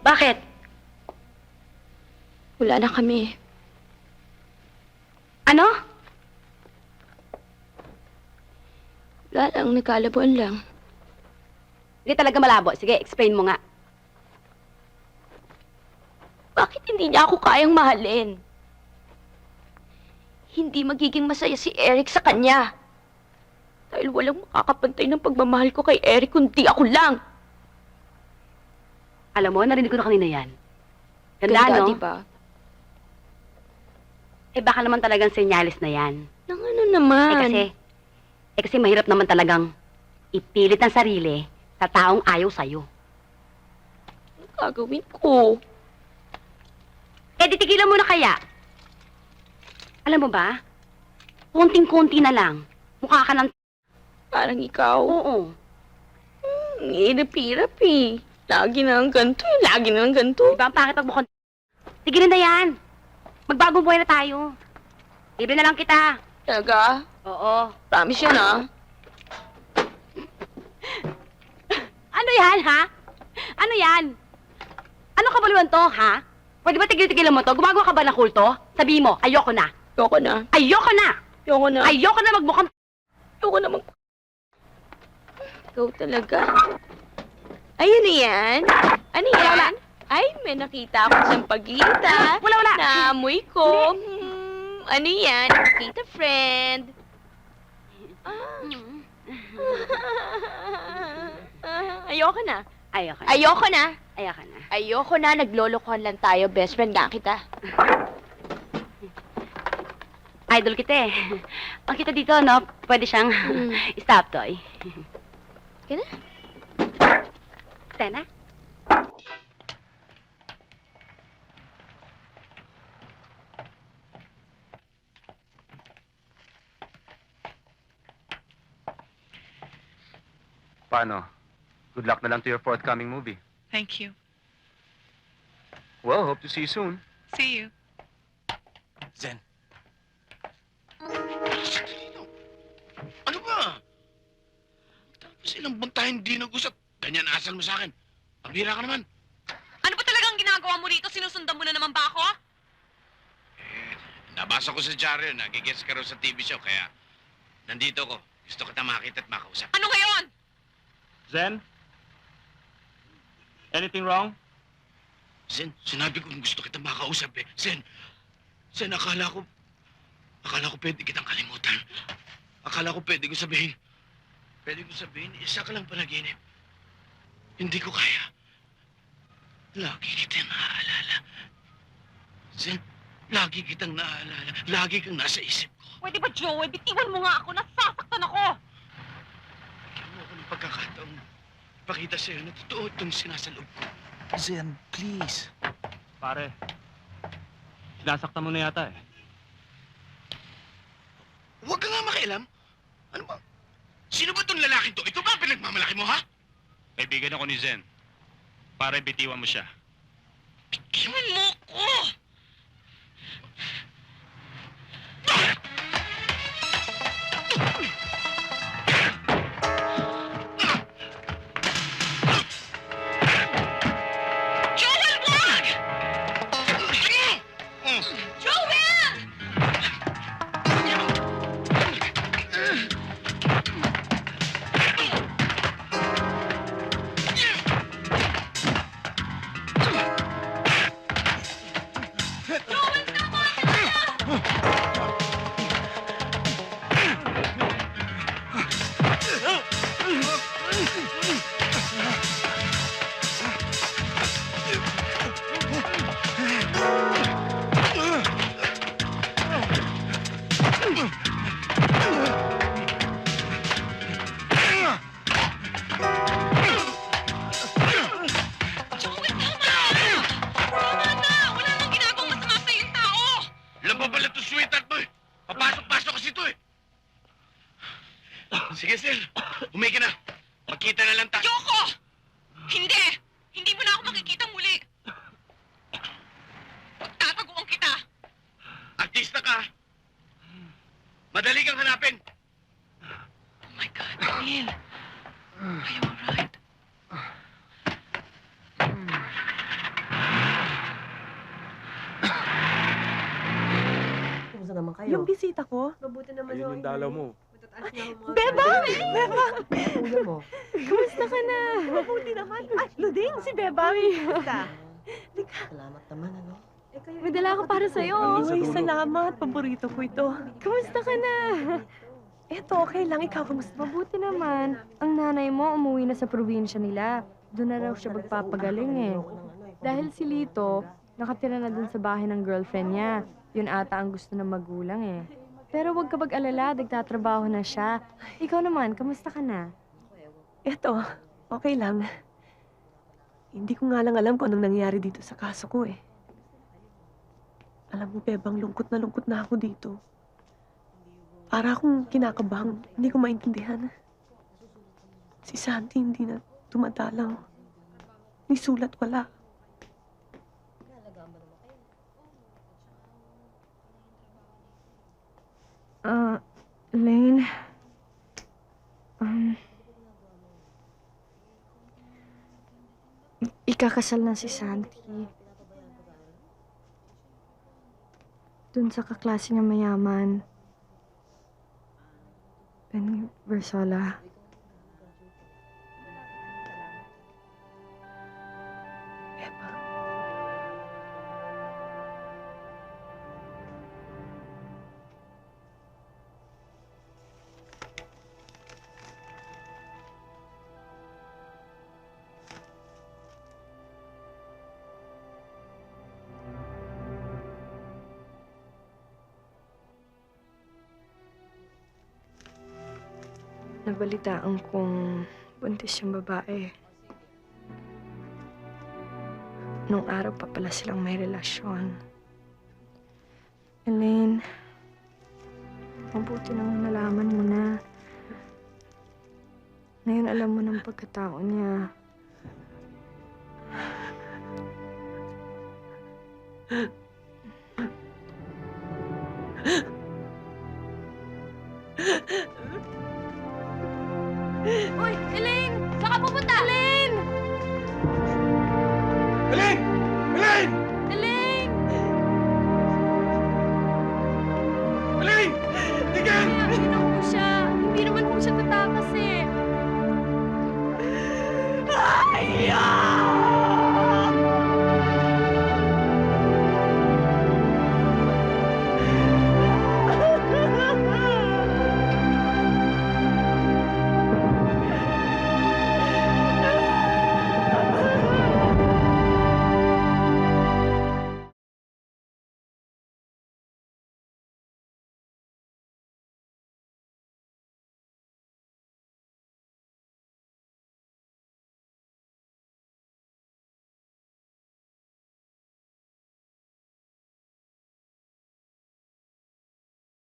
Bakit? Wala na kami. Ano? Wala lang, nagkalabuan lang. Hindi talaga malabo. Sige, explain mo nga. Bakit hindi niya ako kayang mahalin? Hindi magiging masaya si Eric sa kanya. Dahil walang makakapantay ng pagmamahal ko kay Eric kundi ako lang. Alam mo, narinig ko na kanina yan. Ganda, no? diba? Eh, baka naman talagang senyalis na yan. Nang ano naman? kasi mahirap naman talagang ipilit ang sarili sa taong ayaw sa'yo. Anong gagawin ko? Eh, di tigilan mo na kaya. Alam mo ba? Konting-konti na lang. Mukha ka ng... Parang ikaw. Oo. Hirap-hirap eh. Lagi na lang ganito eh. Lagi na lang ganito. Diba ang pangit magmukhang... Tigilin na yan. Magbagong buhay na tayo. Libre na lang kita. Talaga? Oo. Promise yan ah. Ano yan, ha? Ano yan? Ano kabuluhan to, ha? Pwede ba tigil-tigilan mo to? Gumagawa ka ba ng kulto? Sabihin mo, ayoko na. Ayoko na. Ayoko na! Ayoko na. Ayoko na magmukhang... Ayoko na mag... Ikaw talaga. Ay, ano yan? Ano yan? Wala. Ay, may nakita ako sa pagkita. Wala. Naamoy ko. Ano yan? Nakita, friend. Ayoko na. Ayoko na. Ayoko na. Ayoko na. Ayoko na. Naglolokohan lang tayo. Best friend nga kita. Idol kita eh. Ang kita dito, no? Pwede siyang stop toy. Kaya na? Tena? Paano? Good luck na lang to your forthcoming movie. Thank you. Well, hope to see you soon. See you. Zen. Ano ba? Tapos ilang buwan tayo hindi nag-usap. Ganyan asal mo sa akin. Pabira ka naman. Ano ba talagang ginagawa mo rito? Sinusundan mo na naman ba ako? Nabasa ko sa dyaryo, nagigets ka raw sa TV show, kaya nandito ko. Gusto kita makita at makausap. Ano ngayon? Zen? Anything wrong? Zen, sinabi ko gusto kita makausap eh. Zen, akala ko pwede kitang kalimutan. Akala ko pwede ko sabihin, isa ka lang panaginip. Hindi ko kaya. Lagi kitang naaalala. Zen, lagi kitang naaalala. Lagi kang nasa isip ko. Pwede ba, Joey? Bitiwan mo nga ako. Nasasaktan ako. Bigyan mo ako ng pagkakataong pakita sa'yo na totoo itong sinasaloob ko. Zen, please. Pare, sinasaktan mo na yata eh. Huwag ka nga makialam. Ano ba? Sino ba itong lalaking to? Ito ba pinagmamalaki mo, ha? Kaibigan ako ni Zen. Para bitiwan mo siya. Bigyan mo ko! Joel, wag! Joel! Joel, tama na! Tama na! Wala namang ginagawang masama sa yung tao! Alam pa pala itong sweetheart mo eh. Papasok-pasok kasi ito eh. Sige, sir. Umay ka na. Magkita na lang tayo. Yoko! Hindi! Hindi mo na ako makikita muli! Tataguan kita! Artista ka. Madali kang hanapin. Oh my God, Neil! Are you alright? Yung bisita ko? Mabuti naman Ayun yung dalaw mo. Bebang! Bebang! Kuya mo. Kumusta ka na? Mabuti naman. Ay, Luding, si Bebang. Kumusta? Salamat naman, ano? May dala ka para sa'yo. Nandun sa Uy, dulo. salamat. Paborito ko ito. Kumusta ka na? Eto, okay lang. Ikaw, kamusta? Mabuti naman. Ang nanay mo umuwi na sa probinsya nila. Doon na raw siya magpapagaling eh. Dahil si Lito, nakatira na dun sa bahay ng girlfriend niya. Yun ata ang gusto ng magulang eh. Pero huwag ka mag-alala, nagtatrabaho na siya. Ikaw naman, kamusta ka na? Eto, okay lang. Hindi ko nga lang alam kung anong nangyari dito sa kaso ko eh. Alam mo, Bebang, lungkot na ako dito. Para akong kinakabang, hindi ko maintindihan. Si Santi hindi na tumatalaw. Ni sulat wala. Lane, ikakasal na si Santi. Dun sa kaklase niya mayaman. Ben Versola. Bebang. Nabalitaan kong buntis yung babae. Nung araw pa pala silang may relasyon. Elaine, mabuti nang nalaman mo na. Ngayon alam mo ng pagkatao niya.